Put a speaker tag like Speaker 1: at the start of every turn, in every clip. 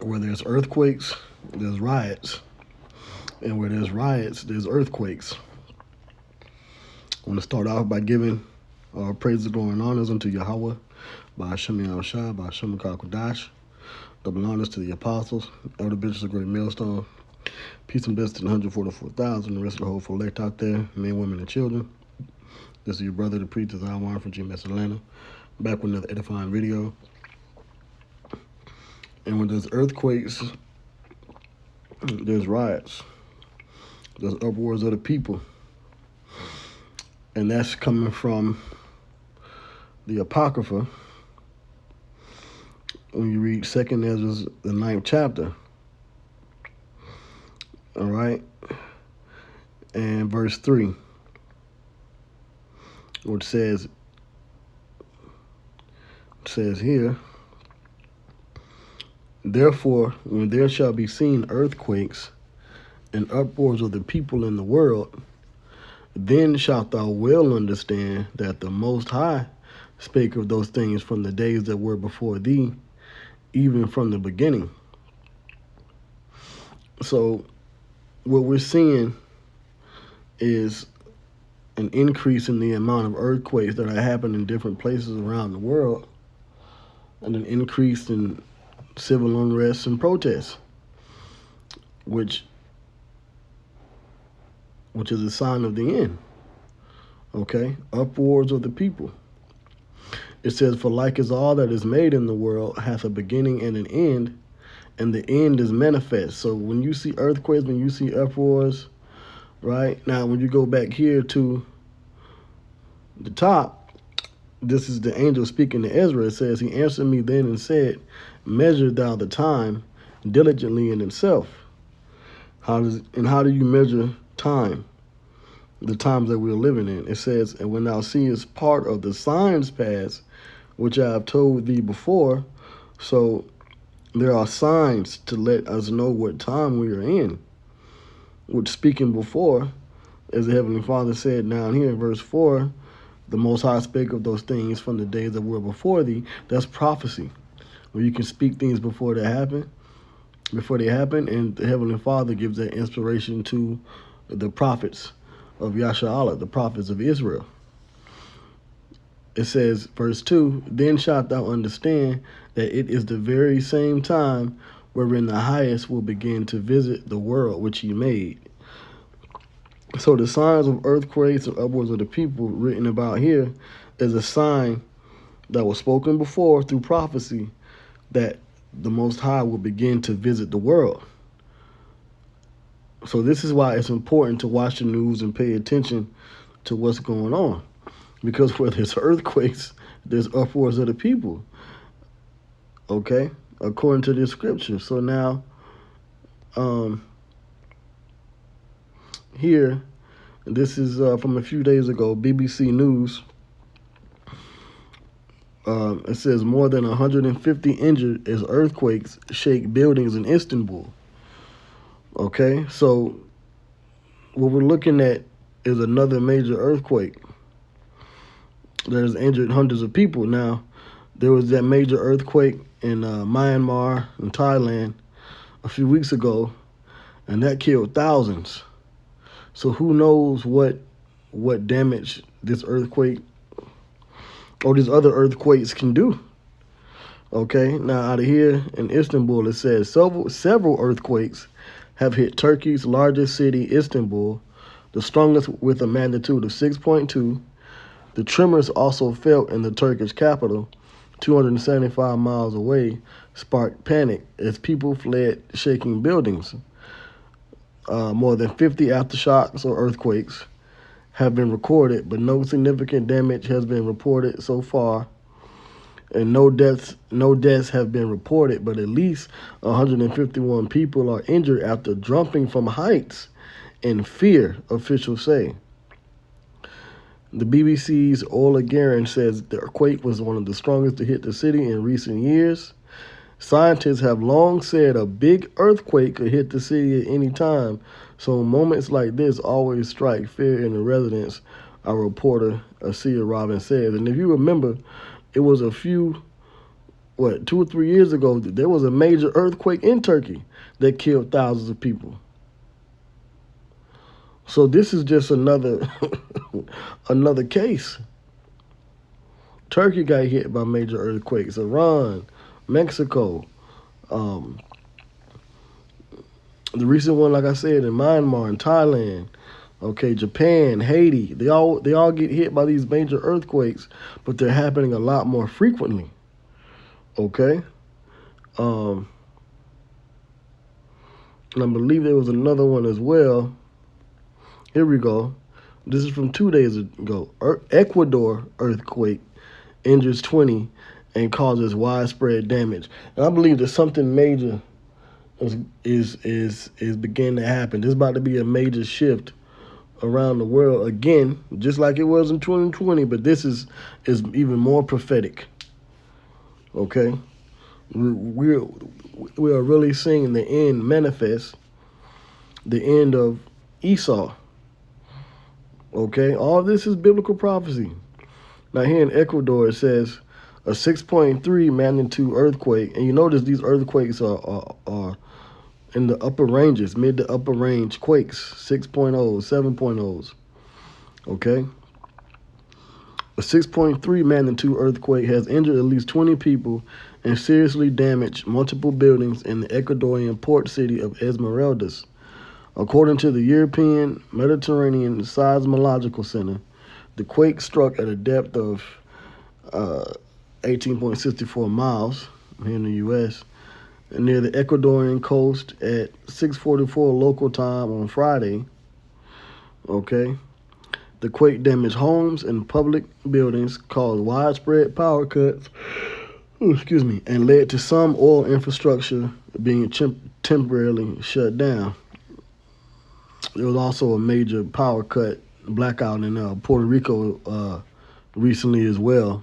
Speaker 1: Where there's earthquakes, there's riots. And where there's riots, there's earthquakes. I want to start off by giving praises, glory, and honors unto Yahweh, by Hashem Yahushua, by Hashem Kakodash. Double honors to the apostles, elder bishops of Great Millstone. Peace and blessings to the 144,000, the rest of the whole elect out there, men, women, and children. This is your brother, the preacher, Zion from GMS Atlanta, back with another edifying video. And when there's earthquakes, there's riots. There's uproars of the people. And that's coming from the Apocrypha. When you read 2nd Ezra, the 9th chapter. All right? And verse 3. Which says here, therefore, when there shall be seen earthquakes and uproars of the people in the world, then shalt thou well understand that the Most High spake of those things from the days that were before thee, even from the beginning. So what we're seeing is an increase in the amount of earthquakes that are happening in different places around the world, and an increase in civil unrest and protests, which is a sign of the end. Okay? Uproars of the people. It says, for like as all that is made in the world hath a beginning and an end, and the end is manifest. So when you see earthquakes, when you see uproars, right? Now, when you go back here to the top, this is the angel speaking to Ezra. It says, he answered me then and said, measure thou the time diligently in itself. How do you measure time? The times that we're living in. It says, and when thou seest part of the signs pass, which I have told thee before. So there are signs to let us know what time we are in. Which, speaking before, as the Heavenly Father said down here in verse 4, the Most High spake of those things from the days that were before thee. That's prophecy, where you can speak things before they happen, and the Heavenly Father gives that inspiration to the prophets of Yasha'Allah, the prophets of Israel. It says, verse 2, then shalt thou understand that it is the very same time wherein the highest will begin to visit the world which he made. So the signs of earthquakes and upwards of the people written about here is a sign that was spoken before through prophecy that the Most High will begin to visit the world. So this is why it's important to watch the news and pay attention to what's going on. Because where there's earthquakes, there's uproars of the people. Okay? According to this scripture. So now, here, this is from a few days ago, BBC News. It says more than 150 injured as earthquakes shake buildings in Istanbul. Okay, so what we're looking at is another major earthquake that has injured hundreds of people. Now, there was that major earthquake in Myanmar and Thailand a few weeks ago, and that killed thousands. So who knows what damage this earthquake or these other earthquakes can do. Okay, now out of here in Istanbul, it says several earthquakes have hit Turkey's largest city, Istanbul, the strongest with a magnitude of 6.2. The tremors also felt in the Turkish capital, 275 miles away, sparked panic as people fled shaking buildings. More than 50 aftershocks or earthquakes have been recorded, but no significant damage has been reported so far. And no deaths have been reported, but at least 151 people are injured after jumping from heights in fear, officials say. The BBC's Ola Garin says the quake was one of the strongest to hit the city in recent years. Scientists have long said a big earthquake could hit the city at any time, so moments like this always strike fear in the residents, our reporter Asia Robin says. And if you remember, it was a few what, 2 or 3 years ago, there was a major earthquake in Turkey that killed thousands of people. So this is just another another case. Turkey got hit by major earthquakes. Iran, Mexico, um, the recent one, like I said, in Myanmar, in Thailand, okay, Japan, Haiti, they all get hit by these major earthquakes, but they're happening a lot more frequently. Okay, um, and I believe there was another one as well. Here we go. This is from 2 days ago. Ecuador earthquake injures 20 and causes widespread damage. And I believe that something major is beginning to happen. There's about to be a major shift around the world again, just like it was in 2020. But this is even more prophetic. Okay, we're we are really seeing the end manifest, the end of Esau. Okay, all this is biblical prophecy. Now here in Ecuador it says a 6.3 magnitude earthquake, and you notice these earthquakes are in the upper ranges, mid to upper range quakes, 6.0, 7.0s. Okay, a 6.3 magnitude earthquake has injured at least 20 people and seriously damaged multiple buildings in the Ecuadorian port city of Esmeraldas. According to the European Mediterranean Seismological Center, the quake struck at a depth of 18.64 miles here in the U.S. near the Ecuadorian coast at 6:44 local time on Friday. Okay, the quake damaged homes and public buildings, caused widespread power cuts. Excuse me, and led to some oil infrastructure being temporarily shut down. There was also a major power cut, blackout in Puerto Rico recently as well.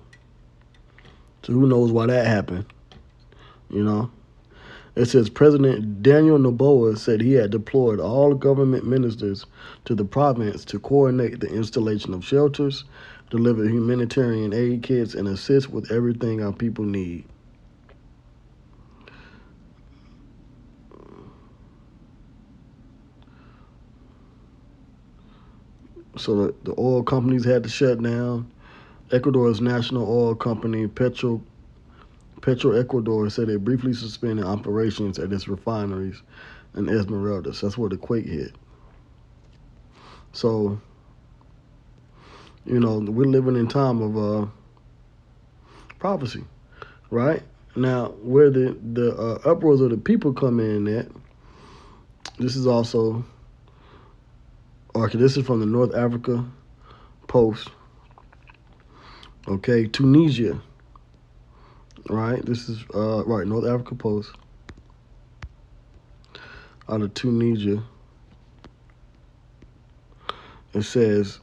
Speaker 1: So who knows why that happened? You know, it says President Daniel Noboa said he had deployed all government ministers to the province to coordinate the installation of shelters, deliver humanitarian aid kits, and assist with everything our people need. So the oil companies had to shut down. Ecuador's national oil company, Ecuador, said they briefly suspended operations at its refineries in Esmeraldas. That's where the quake hit. So, we're living in time of prophecy, right? Now, where the uproars of the people come in at, this is also, okay, this is from the North Africa Post. Okay, Tunisia. Right, this is right, North Africa Post out of Tunisia. It says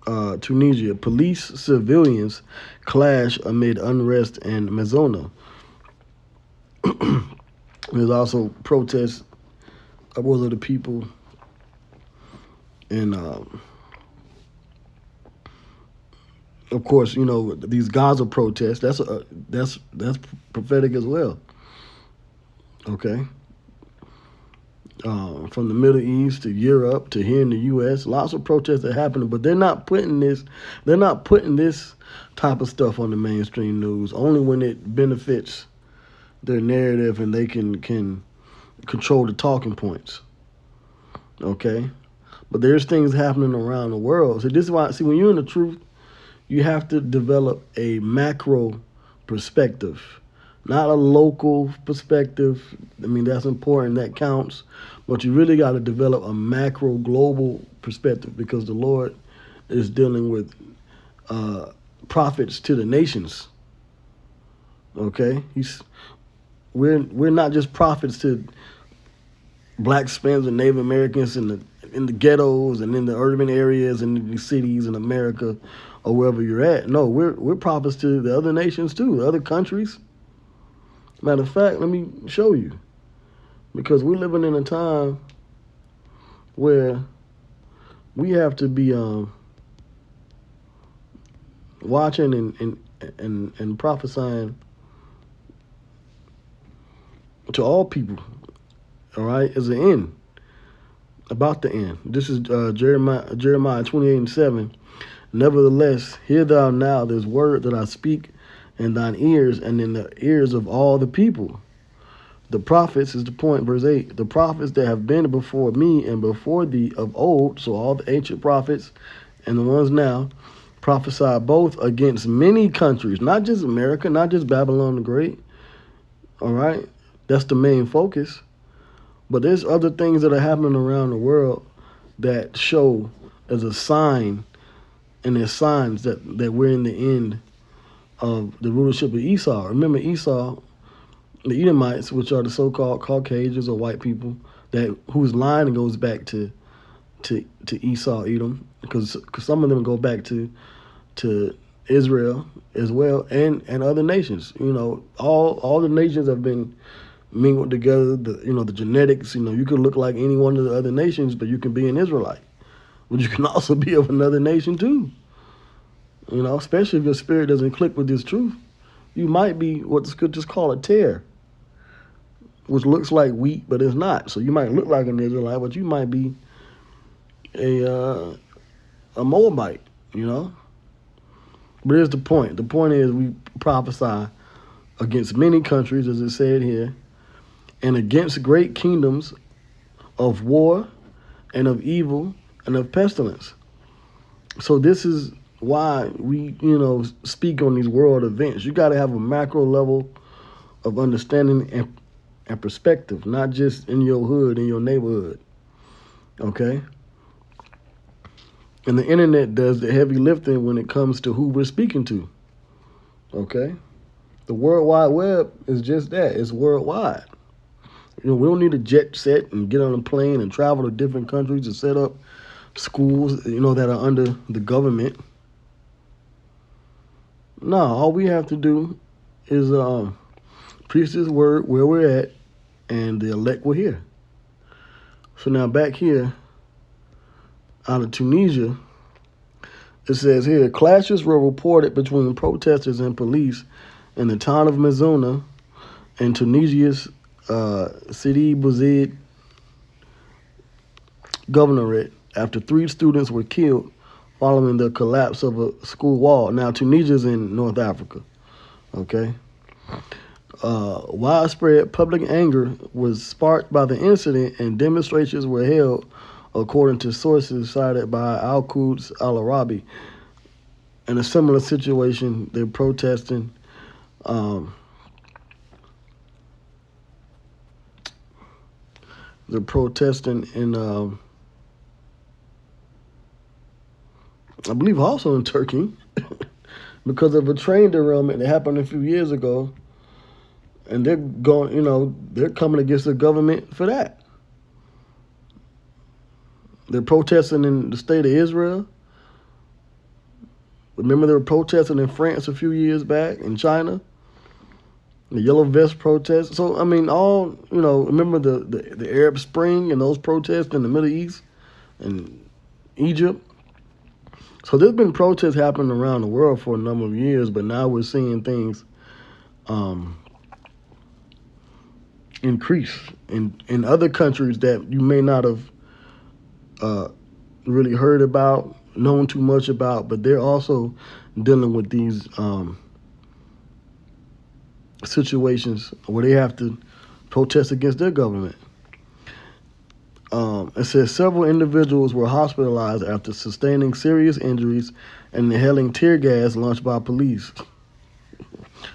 Speaker 1: Tunisia, police civilians clash amid unrest in Mazona. There's also protests of the people in of course, these Gaza protests. That's prophetic as well. Okay, from the Middle East to Europe to here in the U.S., lots of protests are happening, but they're not putting this. They're not putting this type of stuff on the mainstream news. Only when it benefits their narrative and they can control the talking points. Okay, but there's things happening around the world. So this is why. See, when you're in the truth, you have to develop a macro perspective, not a local perspective. I mean, that's important, that counts, but you really got to develop a macro global perspective because the Lord is dealing with prophets to the nations. Okay, we're not just prophets to black Spanish and Native Americans in the ghettos and in the urban areas and in the cities in America or wherever you're at. No, we're prophets to the other nations too, the other countries. Matter of fact, let me show you. Because we're living in a time where we have to be watching and prophesying to all people. All right, is an end, about the end. This is Jeremiah 28:7. Nevertheless, hear thou now this word that I speak in thine ears and in the ears of all the people. The prophets is the point, verse 8. The prophets that have been before me and before thee of old, so all the ancient prophets and the ones now, prophesy both against many countries, not just America, not just Babylon the Great. All right? That's the main focus. But there's other things that are happening around the world that show as a sign, and there's signs that we're in the end of the rulership of Esau. Remember Esau, the Edomites, which are the so-called Caucasians or white people, that whose line goes back to Esau, Edom, because some of them go back to Israel as well, and other nations. You know, all the nations have been mingled together. The genetics. You could look like any one of the other nations, but you can be an Israelite, but you can also be of another nation too. Especially if your spirit doesn't click with this truth, you might be what the scriptures call a tare, which looks like wheat, but it's not. So you might look like an Israelite, but you might be a Moabite. But here's the point. The point is we prophesy against many countries, as it said here, and against great kingdoms of war and of evil and of pestilence. So this is why we, speak on these world events. You got to have a macro level of understanding and perspective, not just in your hood, in your neighborhood. Okay? And the internet does the heavy lifting when it comes to who we're speaking to. Okay? The World Wide Web is just that. It's worldwide. We don't need a jet set and get on a plane and travel to different countries and set up schools, that are under the government. No, all we have to do is preach this word where we're at, and the elect will hear. So now back here, out of Tunisia, it says here, clashes were reported between protesters and police in the town of Mizuna in Tunisia's Sidi Bouzid governorate after 3 students were killed following the collapse of a school wall. Now, Tunisia's in North Africa, okay? Widespread public anger was sparked by the incident, and demonstrations were held, according to sources cited by Al-Quds Al-Arabi. In a similar situation, they're protesting in I believe also in Turkey because of a train derailment that happened a few years ago, and they're going, they're coming against the government for that. They're protesting in the state of Israel. Remember, they were protesting in France a few years back, in China, the Yellow Vest protests. So, remember the Arab Spring and those protests in the Middle East and Egypt. So there's been protests happening around the world for a number of years, but now we're seeing things increase in other countries that you may not have really heard about, known too much about, but they're also dealing with these situations where they have to protest against their government. It says several individuals were hospitalized after sustaining serious injuries and inhaling tear gas launched by police.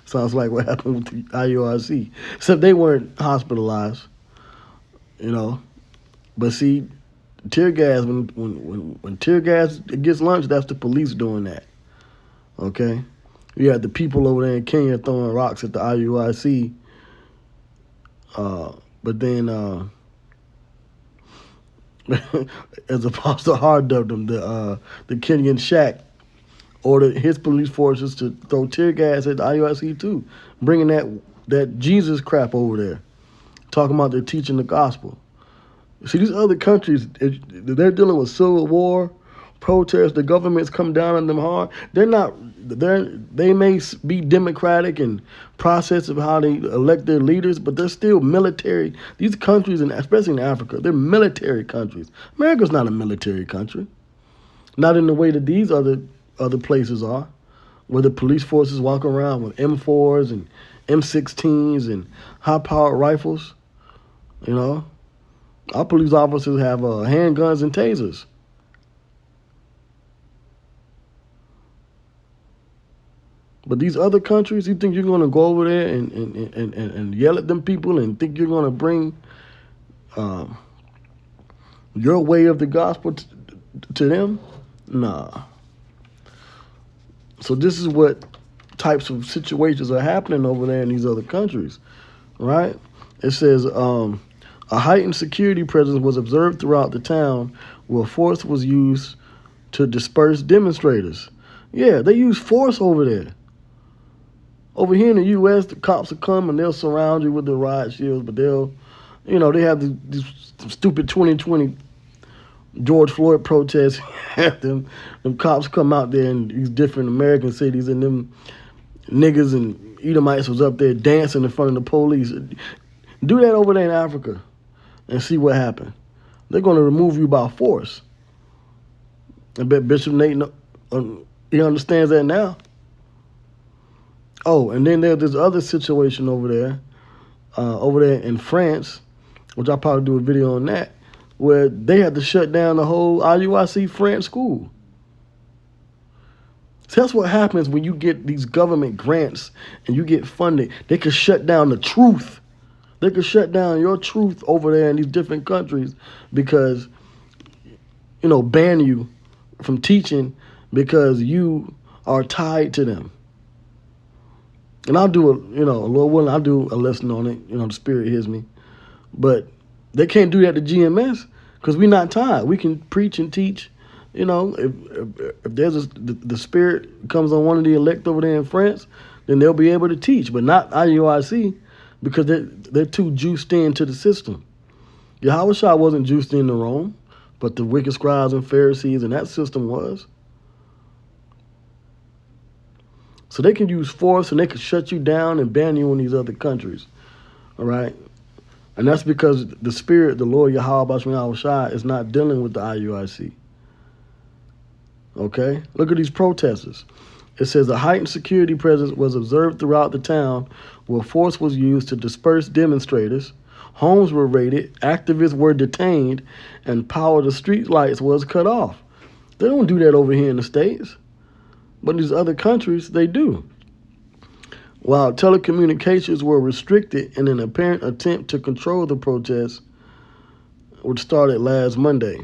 Speaker 1: Sounds like what happened with the IURC. Except they weren't hospitalized, But see, tear gas, when tear gas gets launched, that's the police doing that. Okay? You had the people over there in Kenya throwing rocks at the IURC. But then, as Apostle Hard dubbed them, the Kenyan Shack ordered his police forces to throw tear gas at the IURC too, bringing that Jesus crap over there, talking about they're teaching the gospel. See, these other countries, they're dealing with civil war, protests, the government's come down on them hard. They're not they may be democratic and process of how they elect their leaders, but they're still military. These countries, and especially in Africa, they're military countries. America's not a military country, not in the way that these other places are, where the police forces walk around with M4s and M16s and high-powered rifles. You know, our police officers have handguns and tasers. But these other countries, you think you're going to go over there and yell at them people and think you're going to bring um, your way of the gospel to them? Nah. So this is what types of situations are happening over there in these other countries, right? It says a heightened security presence was observed throughout the town where force was used to disperse demonstrators. Yeah, they use force over there. Over here in the U.S., the cops will come and they'll surround you with the riot shields, but they have these stupid 2020 George Floyd protests. Have them cops come out there in these different American cities, and them niggas and Edomites was up there dancing in front of the police. Do that over there in Africa and see what happens. They're going to remove you by force. I bet Bishop Nate, he understands that now. Oh, and then there's this other situation over there in France, which I'll probably do a video on that, where they had to shut down the whole IUIC French school. So that's what happens when you get these government grants and you get funded. They could shut down the truth. They could shut down your truth over there in these different countries because, ban you from teaching because you are tied to them. And I'll do Lord willing, I'll do a lesson on it. The Spirit hears me. But they can't do that to GMS because we're not tied. We can preach and teach. If there's the Spirit comes on one of the elect over there in France, then they'll be able to teach, but not IUIC because they're too juiced into the system. Yahushua wasn't juiced into Rome, but the wicked scribes and Pharisees and that system was. So they can use force and they can shut you down and ban you in these other countries. All right? And that's because the Spirit, the Lord Yahweh Yahushua, is not dealing with the IUIC. Okay? Look at these protesters. It says a heightened security presence was observed throughout the town where force was used to disperse demonstrators. Homes were raided, activists were detained, and power to street lights was cut off. They don't do that over here in the States. But in these other countries, they do. While telecommunications were restricted in an apparent attempt to control the protests, which started last Monday.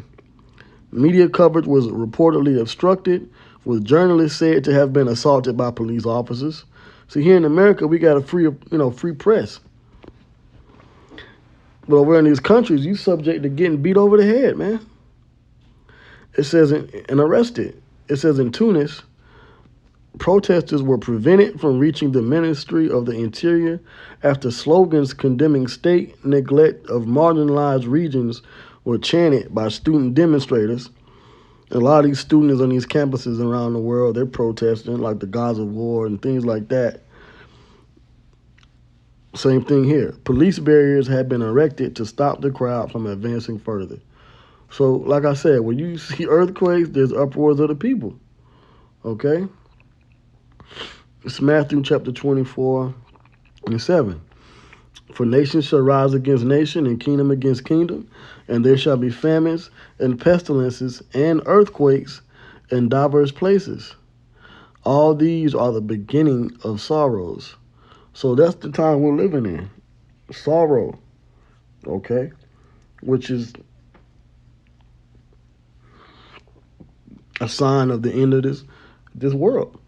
Speaker 1: Media coverage was reportedly obstructed, with journalists said to have been assaulted by police officers. See, here in America, we got a free press. But over in these countries, you subject to getting beat over the head, man. It says and arrested. It says in Tunis, protesters were prevented from reaching the Ministry of the Interior after slogans condemning state neglect of marginalized regions were chanted by student demonstrators. A lot of these students on these campuses around the world, they're protesting like the Gaza war and things like that. Same thing here. Police barriers had been erected to stop the crowd from advancing further. So, like I said, when you see earthquakes, there's uproars of the people. Okay? It's Matthew chapter 24:7. For nation shall rise against nation and kingdom against kingdom, and there shall be famines and pestilences and earthquakes in diverse places. All these are the beginning of sorrows. So that's the time we're living in. Sorrow. Okay? Which is a sign of the end of this world.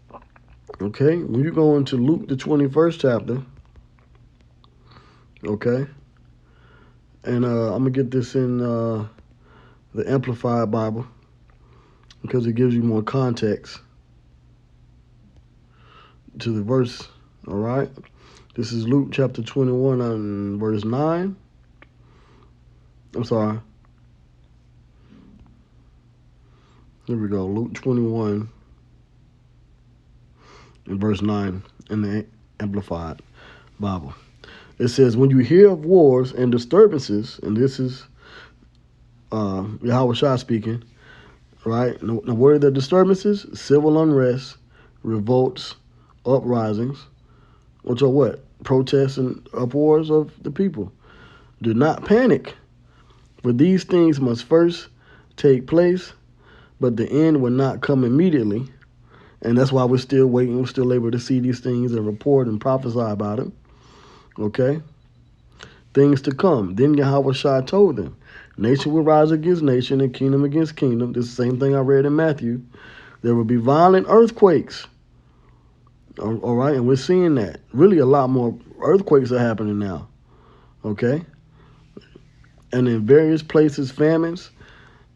Speaker 1: Okay? When you go into Luke, the 21st chapter, okay? And I'm going to get this in the Amplified Bible because it gives you more context to the verse, all right? This is Luke chapter 21 and verse 9. I'm sorry. Here we go, Luke 21. in verse 9 in the Amplified Bible. It says, when you hear of wars and disturbances, and this is Yahweh Shah speaking, right? Now, what are the disturbances? Civil unrest, revolts, uprisings, which are what? Protests and uproars of the people. Do not panic, for these things must first take place, but the end will not come immediately. And that's why we're still waiting. We're still able to see these things and report and prophesy about them. Okay? Things to come. Then Yahweh Shai told them, nation will rise against nation and kingdom against kingdom. This is the same thing I read in Matthew. There will be violent earthquakes. All right? And we're seeing that. Really, a lot more earthquakes are happening now. Okay? And in various places, famines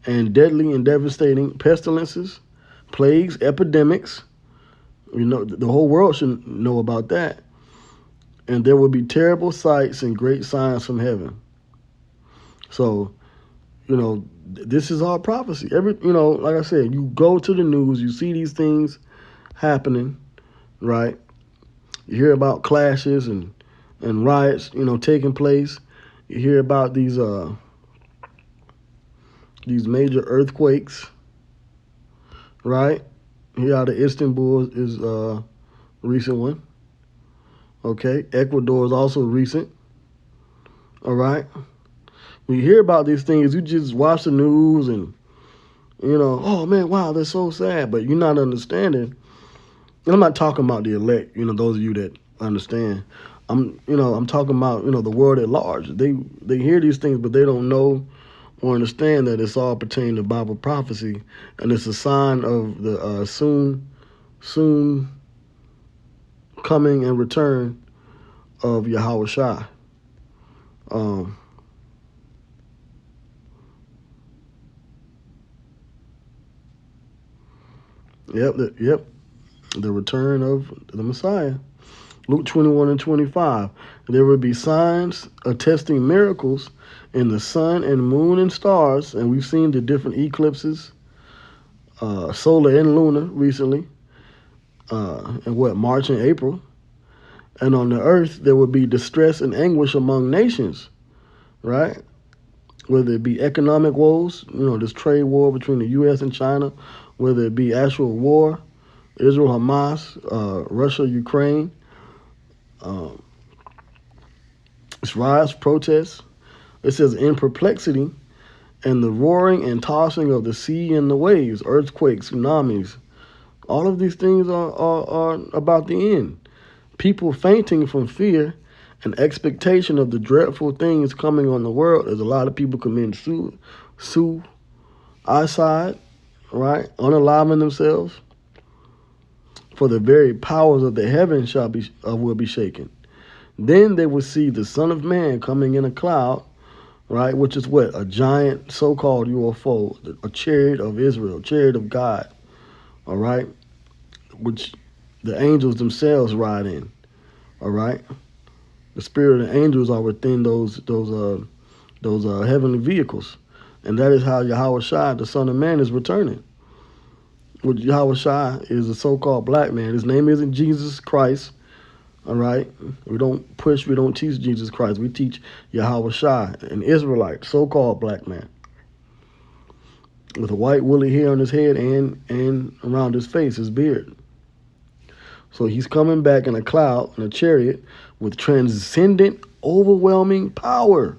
Speaker 1: and deadly and devastating pestilences, plagues, epidemics. You know, the whole world should know about that. And there will be terrible sights and great signs from heaven. So, you know, this is all prophecy. Like I said, you go to the news, you see these things happening, right? You hear about clashes and riots, taking place. You hear about these major earthquakes, right? Here out of Istanbul is a recent one. Okay, Ecuador is also recent. All right. When you hear about these things, you just watch the news and, oh man, wow, that's so sad. But you're not understanding. And I'm not talking about the elect, those of you that understand. I'm talking about, the world at large. They hear these things, but they don't know or understand that it's all pertaining to Bible prophecy, and it's a sign of the soon coming and return of Yahweh Shai. The return of the Messiah. Luke 21 and 25. There will be signs attesting miracles in the sun and moon and stars, and we've seen the different eclipses, solar and lunar recently, in March and April. And on the earth, there will be distress and anguish among nations, right? Whether it be economic woes, this trade war between the U.S. and China, whether it be actual war, Israel, Hamas, Russia, Ukraine, it's riots, protests. It says in perplexity and the roaring and tossing of the sea and the waves, earthquakes, tsunamis. All of these things are about the end. People fainting from fear and expectation of the dreadful things coming on the world. There's a lot of people committing suicide, right? Unaliving themselves. For the very powers of the heavens will be shaken. Then they will see the Son of Man coming in a cloud, right? Which is what? A giant so-called UFO, a chariot of Israel, chariot of God, all right? Which the angels themselves ride in, all right? The spirit of the angels are within those heavenly vehicles. And that is how Yahweh Shai, the Son of Man, is returning. Which Yahweh Shai is a so-called black man. His name isn't Jesus Christ, all right? We don't teach Jesus Christ. We teach Yahweh Shai, an Israelite, so-called black man, with a white woolly hair on his head and around his face, his beard. So he's coming back in a cloud, in a chariot, with transcendent, overwhelming power,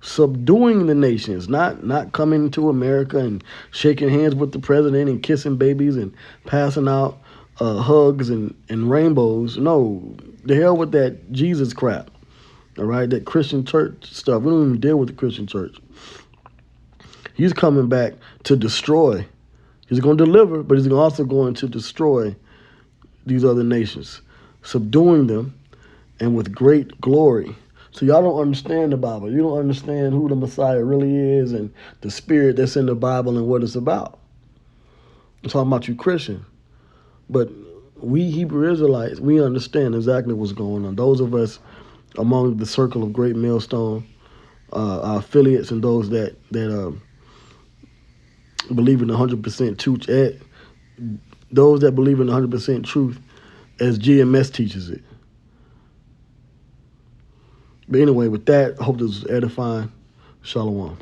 Speaker 1: subduing the nations, not coming to America and shaking hands with the president and kissing babies and passing out hugs and rainbows. No, the hell with that Jesus crap, all right? That Christian church stuff. We don't even deal with the Christian church. He's coming back to destroy. He's going to deliver, but he's also going to destroy these other nations, subduing them, and with great glory. So y'all don't understand the Bible. You don't understand who the Messiah really is and the spirit that's in the Bible and what it's about. I'm talking about you Christian. But we Hebrew Israelites, we understand exactly what's going on. Those of us among the circle of Great Millstone, our affiliates and those that believe in 100% those that believe in 100% truth as GMS teaches it. But anyway, with that, I hope this was edifying. Shalom.